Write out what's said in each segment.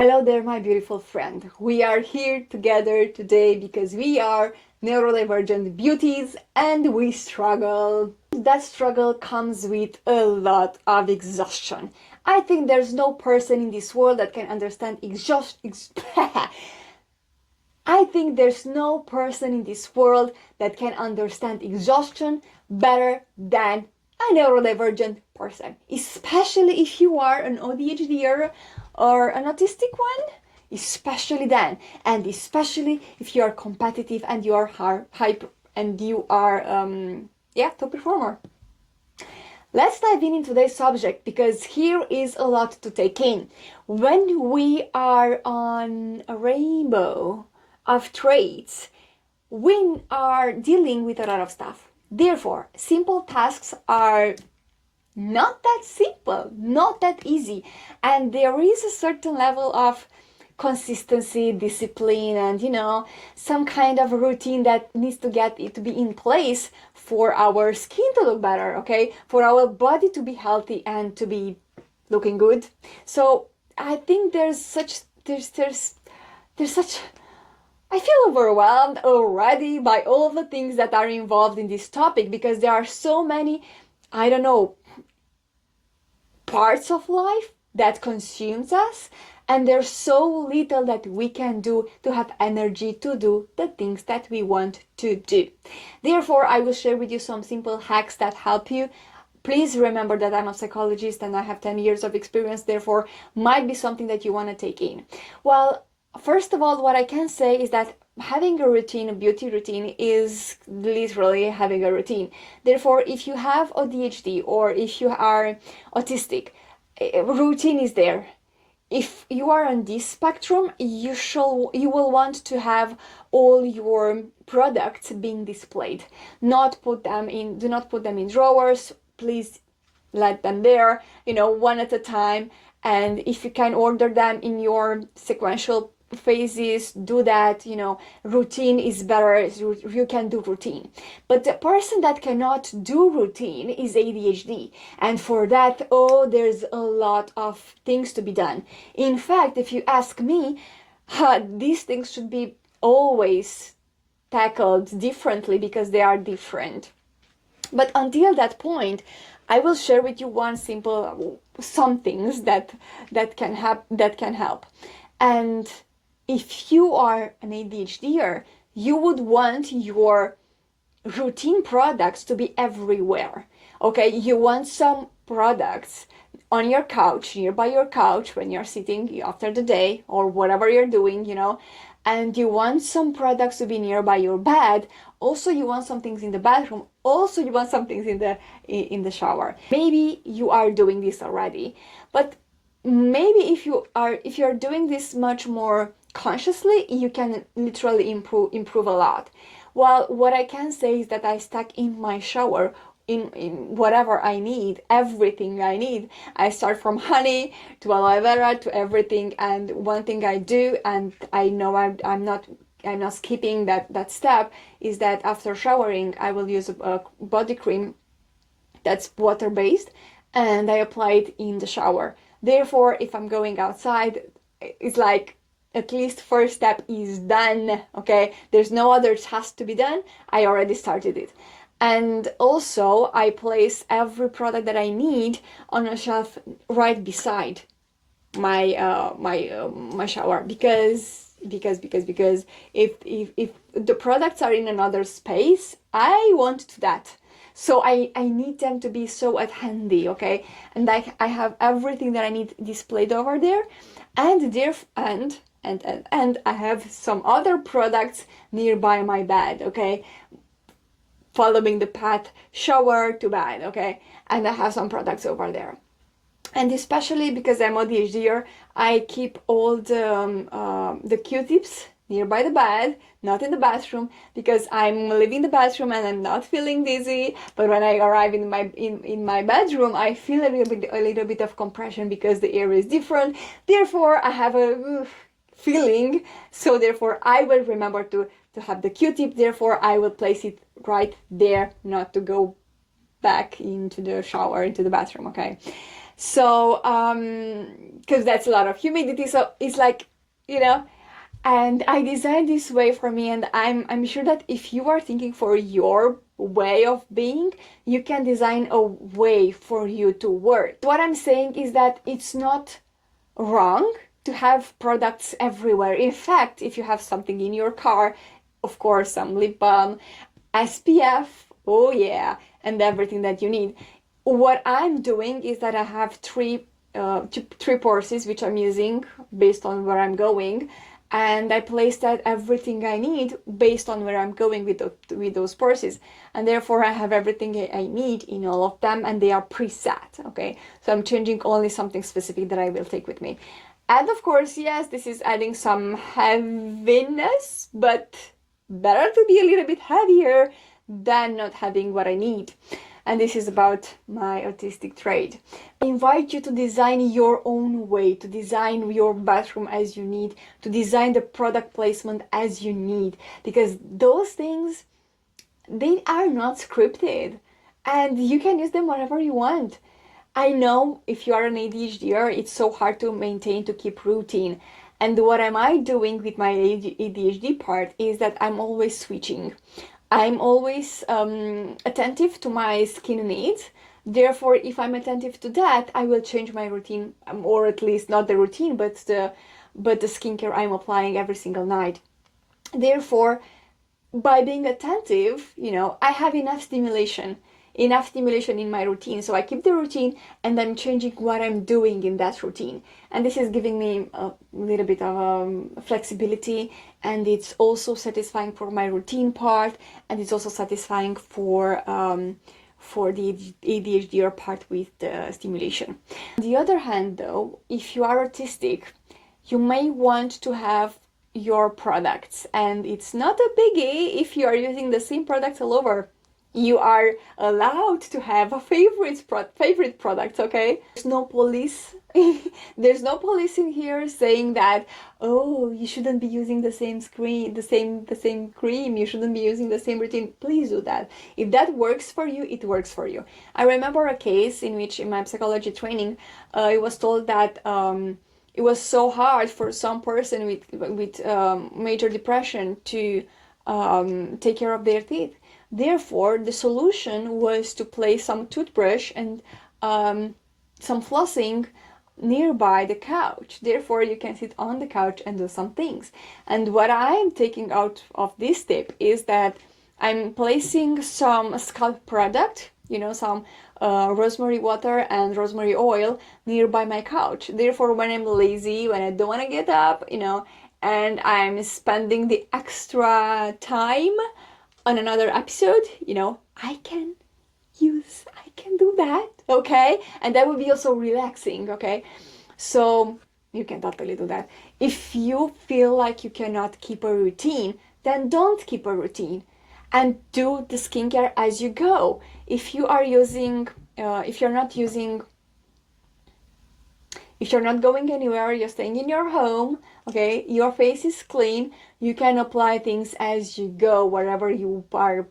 Hello there, my beautiful friend. We are here together today because we are neurodivergent beauties and we struggle. That struggle comes with a lot of exhaustion. I think there's no person in this world that can understand I think there's no person in this world that can understand exhaustion better than a neurodivergent person, especially if you are an ADHD or an autistic one, especially then, and especially if you are competitive and you are hyper and you are top performer. Let's dive in today's subject because here is a lot to take in. When we are on a rainbow of traits, we are dealing with a lot of stuff. Therefore, simple tasks are not that simple, not that easy, and there is a certain level of consistency, discipline, and some kind of routine that needs to get it to be in place for our skin to look better, okay, for our body to be healthy and to be looking good. So I think there's such I feel overwhelmed already by all the things that are involved in this topic because there are so many, I don't know, parts of life that consumes us, and there's so little that we can do to have energy to do the things that we want to do. Therefore, I will share with you some simple hacks that help you. Please remember that I'm a psychologist and I have 10 years of experience, therefore might be something that you want to take in. Well, first of all, what I can say is that having a routine, a beauty routine, is literally having a routine. Therefore, if you have ADHD or if you are autistic, routine is there. If you are on this spectrum, you will want to have all your products being displayed. Do not put them in drawers. Please let them there, one at a time. And if you can order them in your sequential phases, do that. Routine is better. You can do routine, but the person that cannot do routine is ADHD, and for that, there's a lot of things to be done. In fact, if you ask me, these things should be always tackled differently because they are different. But until that point, I will share with you some things that can help. And if you are an ADHDer, you would want your routine products to be everywhere. Okay, you want some products on your couch, nearby your couch when you're sitting after the day or whatever you're doing, and you want some products to be nearby your bed. Also, you want some things in the bathroom. Also, you want some things in the shower. Maybe you are doing this already, but maybe if you're doing this much more consciously, you can literally improve a lot. Well, what I can say is that I stack in my shower in whatever I need, everything I need. I start from honey to aloe vera to everything. And one thing I do, and I know I'm not skipping that step, is that after showering I will use a body cream that's water based, and I apply it in the shower. Therefore, if I'm going outside, it's like at least first step is done. Okay, there's no other task to be done. I already started it. And also, I place every product that I need on a shelf right beside my shower, because if the products are in another space, I want to that. So I need them to be so at handy, okay? And I have everything that I need displayed over there, and I have some other products nearby my bed, okay? Following the path shower to bed, okay? And I have some products over there. And especially because I'm ADHD, I keep all the Q-tips nearby the bed, not in the bathroom, because I'm leaving the bathroom and I'm not feeling dizzy. But when I arrive in my bedroom, I feel a little bit of compression because the air is different. Therefore, I have a feeling. So therefore, I will remember to have the Q-tip. Therefore, I will place it right there, not to go back into the shower, into the bathroom. Okay. So, because that's a lot of humidity, so it's like, you know, and I designed this way for me, and I'm sure that if you are thinking for your way of being, you can design a way for you to work. What I'm saying is that it's not wrong to have products everywhere. In fact, if you have something in your car, of course, some lip balm, SPF, oh yeah, and everything that you need. What I'm doing is that I have three purses which I'm using based on where I'm going, and I place that everything I need based on where I'm going with those purses, and therefore I have everything I need in all of them, and they are preset. Okay, so I'm changing only something specific that I will take with me. And of course, yes, this is adding some heaviness, but better to be a little bit heavier than not having what I need. And this is about my autistic trait. I invite you to design your own way, to design your bathroom as you need, to design the product placement as you need, because those things, they are not scripted, and you can use them whenever you want. I know if you are an ADHDer, it's so hard to maintain, to keep routine. And what am I doing with my ADHD part is that I'm always switching. I'm always attentive to my skin needs. Therefore, if I'm attentive to that, I will change my routine, or at least not the routine, but the skincare I'm applying every single night. Therefore, by being attentive, I have enough stimulation in my routine. So I keep the routine, and I'm changing what I'm doing in that routine. And this is giving me a little bit of flexibility, and it's also satisfying for my routine part, and it's also satisfying for the ADHD part with the stimulation. On the other hand, though, if you are autistic, you may want to have your products, and it's not a biggie if you are using the same products all over. You are allowed to have a favorite product, okay? There's no police. There's no police in here saying that, oh, you shouldn't be using the same cream, you shouldn't be using the same routine. Please do that. If that works for you, it works for you. I remember a case in which, in my psychology training, it was told that it was so hard for some person with major depression to take care of their teeth. Therefore, the solution was to place some toothbrush and some flossing nearby the couch. Therefore, you can sit on the couch and do some things. And what I'm taking out of this tip is that I'm placing some scalp product, some rosemary water and rosemary oil nearby my couch. Therefore, when I'm lazy, when I don't want to get up, and I'm spending the extra time on another episode, I can do that, okay? And that will be also relaxing, okay? So you can totally do that. If you feel like you cannot keep a routine, then don't keep a routine and do the skincare as you go. If you're not going anywhere, you're staying in your home, okay, your face is clean, you can apply things as you go, wherever you are,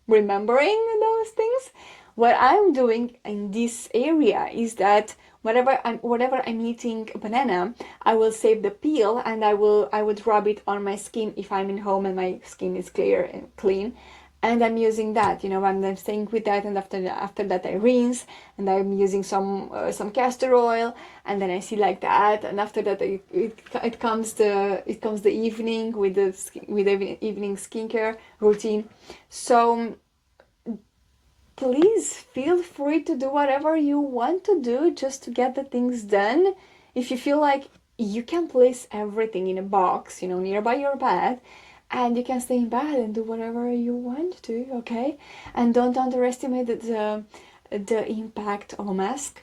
remembering those things. What I'm doing in this area is that whenever I'm eating a banana, I will save the peel, and I would rub it on my skin if I'm in home and my skin is clear and clean. And I'm using that, and I'm staying with that, and after that I rinse, and I'm using some castor oil, and then I see like that, and after that it comes the evening with the evening skincare routine. So please feel free to do whatever you want to do just to get the things done. If you feel like you can place everything in a box, nearby your bed, and you can stay in bed and do whatever you want to, okay? And don't underestimate the impact of a mask.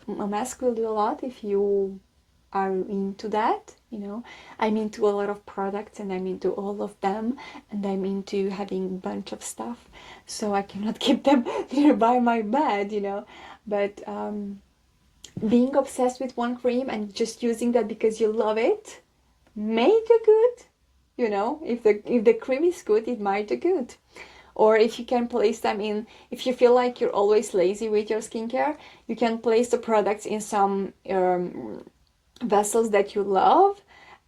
A mask will do a lot if you are into that, I'm into a lot of products, and I'm into all of them, and I'm into having a bunch of stuff, so I cannot keep them nearby my bed, But being obsessed with one cream and just using that because you love it may do good. If the cream is good, it might do good. Or if you can place them in, if you feel like you're always lazy with your skincare, you can place the products in some vessels that you love,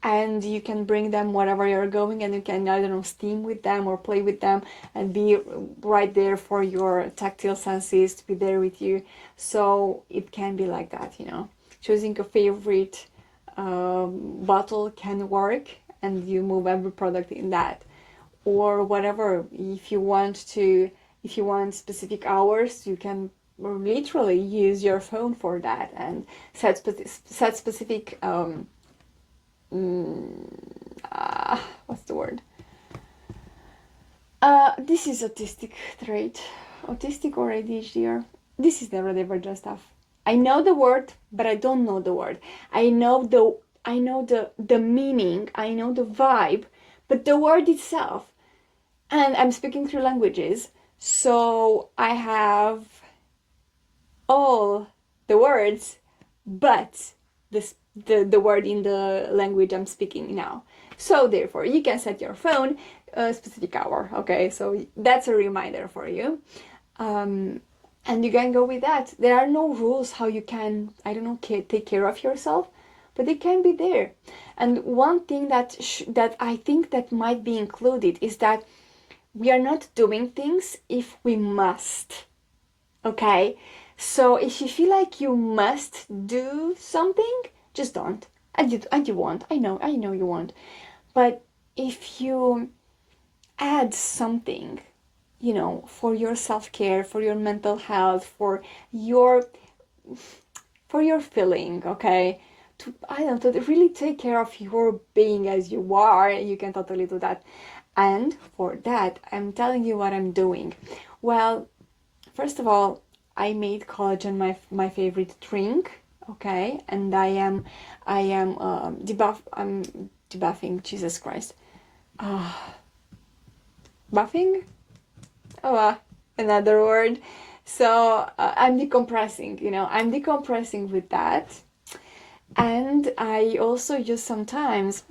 and you can bring them wherever you're going, and you can, I don't know, steam with them or play with them and be right there for your tactile senses to be there with you. So it can be like that, you know. Choosing a favorite bottle can work, and you move every product in that. Or whatever, if you want specific hours, you can literally use your phone for that and set specific what's the word? This is autistic trait. Autistic or ADHD, or this is neurodivergent stuff. I know the word, but I don't know the word. I know the meaning, I know the vibe, but the word itself. And I'm speaking 3 languages, so I have all the words, but the word in the language I'm speaking now. So therefore, you can set your phone a specific hour. Okay, so that's a reminder for you. And you can go with that. There are no rules how you can, I don't know, take care of yourself, but they can be there. And one thing that I think that might be included is that we are not doing things if we must. Okay? So if you feel like you must do something, just don't. And you won't. I know you won't. But if you add something, you know, for your self-care, for your mental health, for your feeling, okay, to really take care of your being as you are, you can totally do that. And for that, I'm telling you what I'm doing. Well, first of all, I made collagen my favorite drink, okay, and I'm debuffing. Jesus Christ, buffing. Oh, another word. So I'm decompressing. You know, I'm decompressing with that, and I also use sometimes.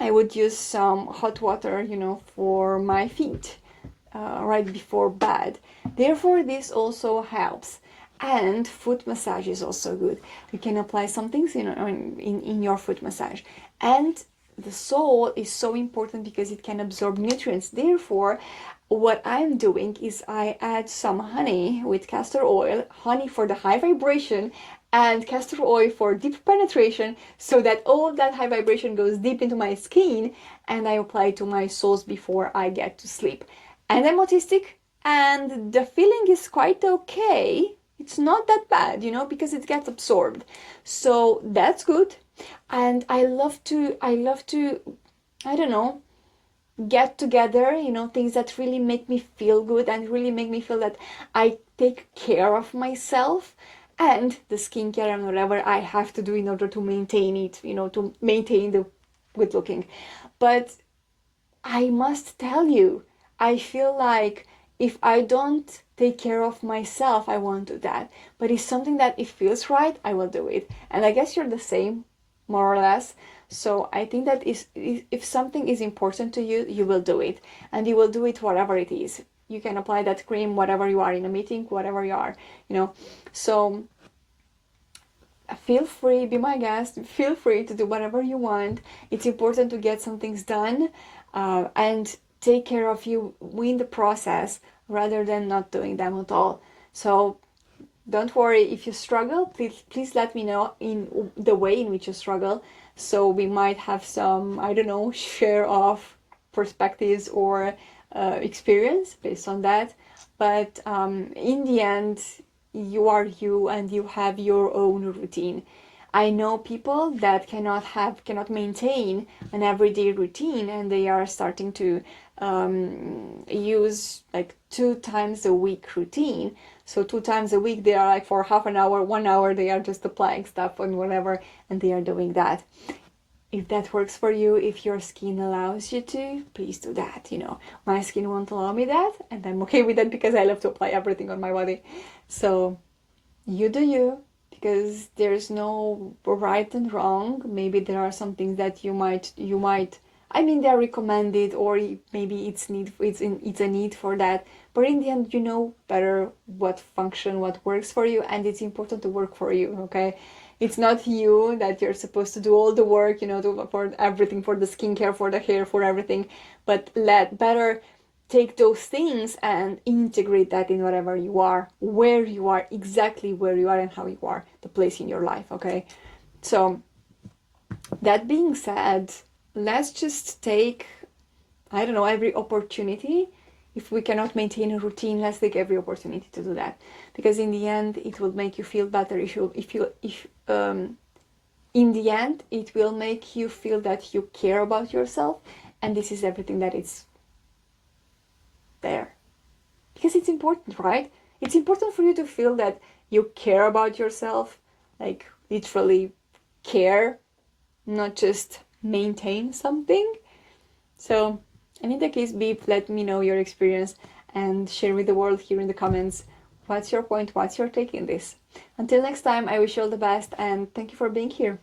I would use some hot water, you know, for my feet right before bed. Therefore, this also helps. And foot massage is also good. You can apply some things in your foot massage. And the sole is so important because it can absorb nutrients. Therefore, what I'm doing is I add some honey with castor oil, honey for the high vibration, and castor oil for deep penetration, so that all that high vibration goes deep into my skin, and I apply it to my soles before I get to sleep. And I'm autistic, and the feeling is quite okay. It's not that bad, you know, because it gets absorbed. So that's good. And I love to, I don't know, get together, you know, things that really make me feel good and really make me feel that I take care of myself, and the skincare and whatever I have to do in order to maintain it, you know, to maintain the good looking. But I must tell you, I feel like if I don't take care of myself, I won't do that. But it's something that it feels right, I will do it. And I guess you're the same, more or less. So I think that if something is important to you, you will do it. And you will do it whatever it is. You can apply that cream whatever you are in a meeting, whatever you are, you know. So feel free, be my guest, feel free to do whatever you want. It's important to get some things done and take care of you in the process rather than not doing them at all. So don't worry if you struggle. Please let me know in the way in which you struggle, so we might have some, I don't know, share of perspectives or experience based on that. But in the end, you are you and you have your own routine. I know people that cannot maintain an everyday routine, and they are starting to use like 2 times a week routine. So 2 times a week, they are like for half an hour, 1 hour, they are just applying stuff and whatever, and they are doing that. If that works for you, if your skin allows you to, please do that. You know, my skin won't allow me that, and I'm okay with that because I love to apply everything on my body. So you do you, because there's no right and wrong. Maybe there are some things that you might I mean, they're recommended, or maybe it's a need for that. But in the end, you know better what function, what works for you, and it's important to work for you. Okay, it's not you that you're supposed to do all the work, you know, for everything, for the skincare, for the hair, for everything. But let better take those things and integrate that in whatever you are, where you are, exactly where you are, and how you are, the place in your life. Okay, so that being said, let's just take, I don't know, every opportunity. If we cannot maintain a routine, let's take every opportunity to do that, because in the end it will make you feel better. If in the end it will make you feel that you care about yourself, and this is everything that is there, because it's important, right? It's important for you to feel that you care about yourself, like literally care, not just maintain something. So, and in that case, Beep, let me know your experience and share with the world here in the comments what's your point, what's your take in this. Until next time, I wish you all the best and thank you for being here.